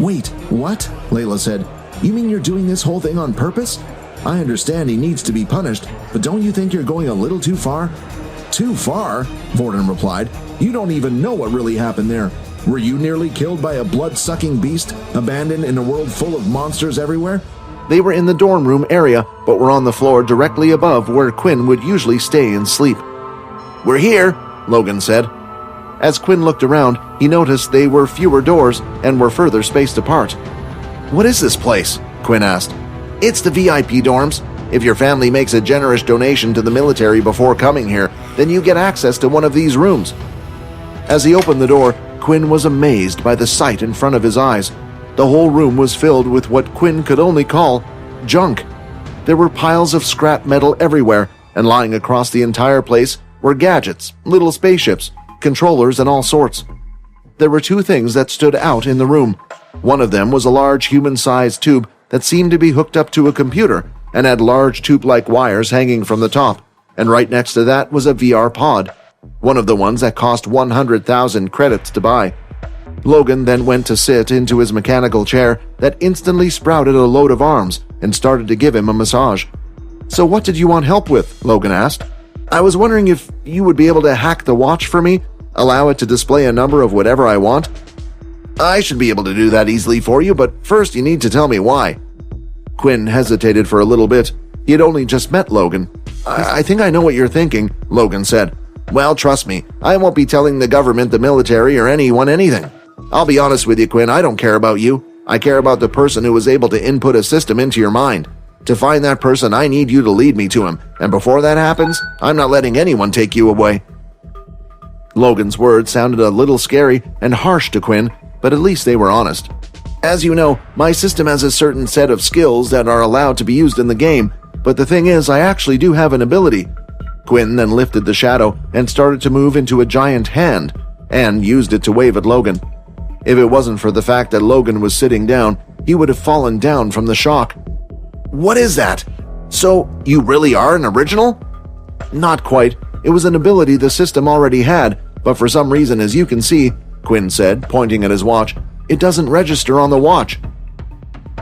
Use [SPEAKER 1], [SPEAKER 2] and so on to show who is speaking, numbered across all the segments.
[SPEAKER 1] Wait, what? Layla said. You mean you're doing this whole thing on purpose? I understand he needs to be punished, but don't you think you're going a little too far? Too far? Vorden replied. You don't even know what really happened there. Were you nearly killed by a blood-sucking beast, abandoned in a world full of monsters everywhere?
[SPEAKER 2] They were in the dorm room area, but were on the floor directly above where Quinn would usually stay and sleep. We're here, Logan said. As Quinn looked around, he noticed they were fewer doors and were further spaced apart. What is this place? Quinn asked. It's the VIP dorms. If your family makes a generous donation to the military before coming here, then you get access to one of these rooms. As he opened the door, Quinn was amazed by the sight in front of his eyes. The whole room was filled with what Quinn could only call junk. There were piles of scrap metal everywhere, and lying across the entire place were gadgets, little spaceships, controllers, and all sorts. There were two things that stood out in the room. One of them was a large human-sized tube that seemed to be hooked up to a computer and had large tube-like wires hanging from the top, and right next to that was a VR pod, one of the ones that cost 100,000 credits to buy. Logan then went to sit into his mechanical chair that instantly sprouted a load of arms and started to give him a massage. So what did you want help with? Logan asked. I was wondering if you would be able to hack the watch for me, allow it to display a number of whatever I want. I should be able to do that easily for you, but first you need to tell me why. Quinn hesitated for a little bit. He had only just met Logan. I think I know what you're thinking, Logan said. Well, trust me, I won't be telling the government, the military, or anyone anything. I'll be honest with you, Quinn, I don't care about you. I care about the person who was able to input a system into your mind. To find that person, I need you to lead me to him, and before that happens, I'm not letting anyone take you away. Logan's words sounded a little scary and harsh to Quinn, but at least they were honest. As you know, my system has a certain set of skills that are allowed to be used in the game, but the thing is, I actually do have an ability. Quinn then lifted the shadow and started to move into a giant hand, and used it to wave at Logan. If it wasn't for the fact that Logan was sitting down, he would have fallen down from the shock. What is that? So, you really are an original? Not quite. It was an ability the system already had, but for some reason, as you can see, Quinn said, pointing at his watch, it doesn't register on the watch.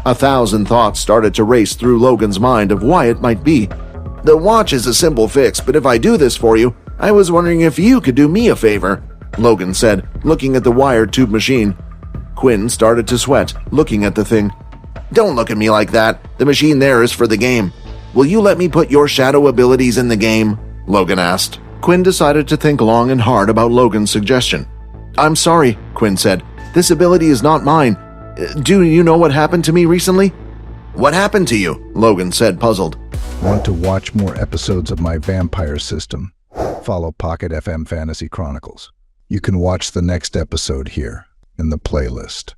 [SPEAKER 2] 1,000 thoughts started to race through Logan's mind of why it might be. The watch is a simple fix, but if I do this for you, I was wondering if you could do me a favor, Logan said, looking at the wired tube machine. Quinn started to sweat, looking at the thing. Don't look at me like that. The machine there is for the game. Will you let me put your shadow abilities in the game? Logan asked. Quinn decided to think long and hard about Logan's suggestion. I'm sorry, Quinn said. This ability is not mine. Do you know what happened to me recently? What happened to you? Logan said, puzzled.
[SPEAKER 3] Want to watch more episodes of my vampire system? Follow Pocket FM Fantasy Chronicles. You can watch the next episode here in the playlist.